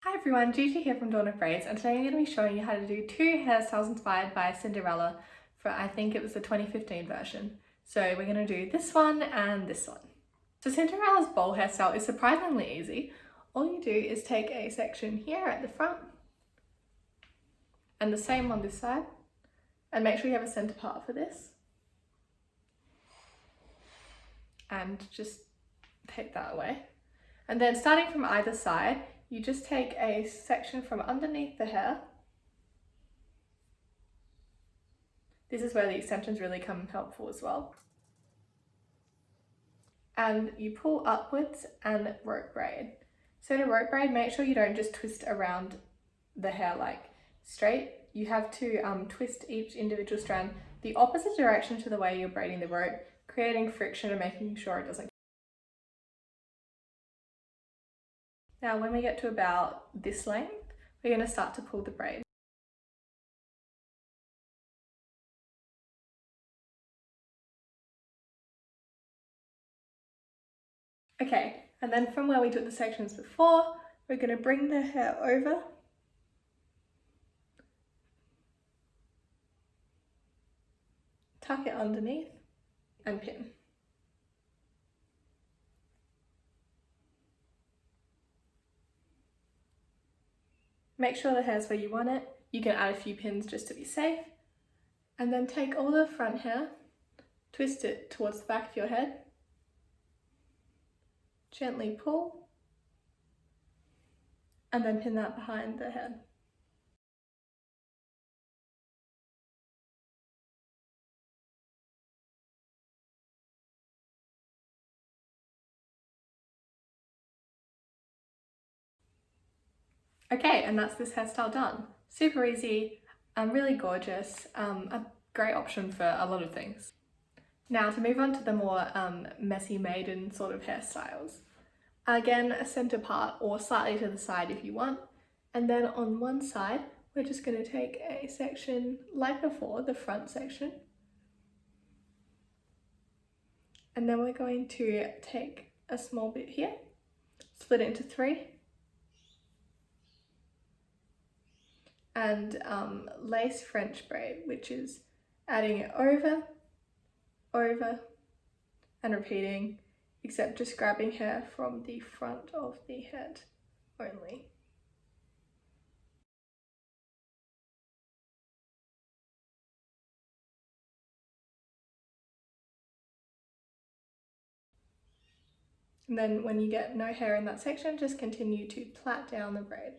Hi everyone, Gigi here from Dawn of Braids, and today I'm going to be showing you how to do two hairstyles inspired by Cinderella for, I think it was the 2015 version. So we're going to do this one and this one. So Cinderella's bowl hairstyle is surprisingly easy. All you do is take a section here at the front and the same on this side, and make sure you have a center part for this. And just take that away. And then starting from either side, you just take a section from underneath the hair. This is where the extensions really come helpful as well. And you pull upwards and rope braid. So to rope braid, make sure you don't just twist around the hair like straight. You have to twist each individual strand the opposite direction to the way you're braiding the rope, creating friction and making sure it doesn't. Now when we get to about this length, we're going to start to pull the braid. Okay, and then from where we took the sections before, we're going to bring the hair over, tuck it underneath and pin. Make sure the hair's where you want it. You can add a few pins just to be safe. And then take all the front hair, twist it towards the back of your head, gently pull, and then pin that behind the head. Okay, and that's this hairstyle done. Super easy, really gorgeous, a great option for a lot of things. Now to move on to the more messy maiden sort of hairstyles. Again, a center part or slightly to the side if you want. And then on one side, we're just going to take a section like before, the front section. And then we're going to take a small bit here, split it into three, and lace French braid, which is adding it over, and repeating, except just grabbing hair from the front of the head only. And then when you get no hair in that section, just continue to plait down the braid.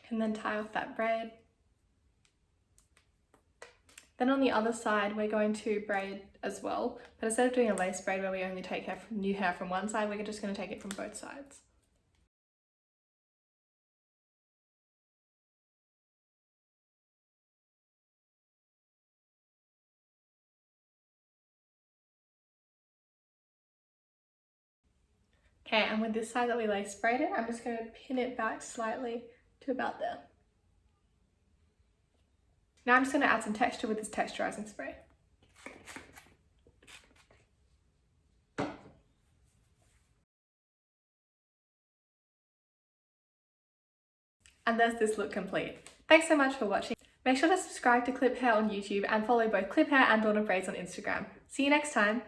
And then tie off that braid. Then on the other side, we're going to braid as well, but instead of doing a lace braid where we only take new hair from one side, we're just going to take it from both sides. Okay, and with this side that we lace braided, I'm just going to pin it back slightly to about there. Now I'm just going to add some texture with this texturizing spray. And there's this look complete. Thanks so much for watching. Make sure to subscribe to Cliphair on YouTube and follow both Cliphair and Dawn of Braids on Instagram. See you next time.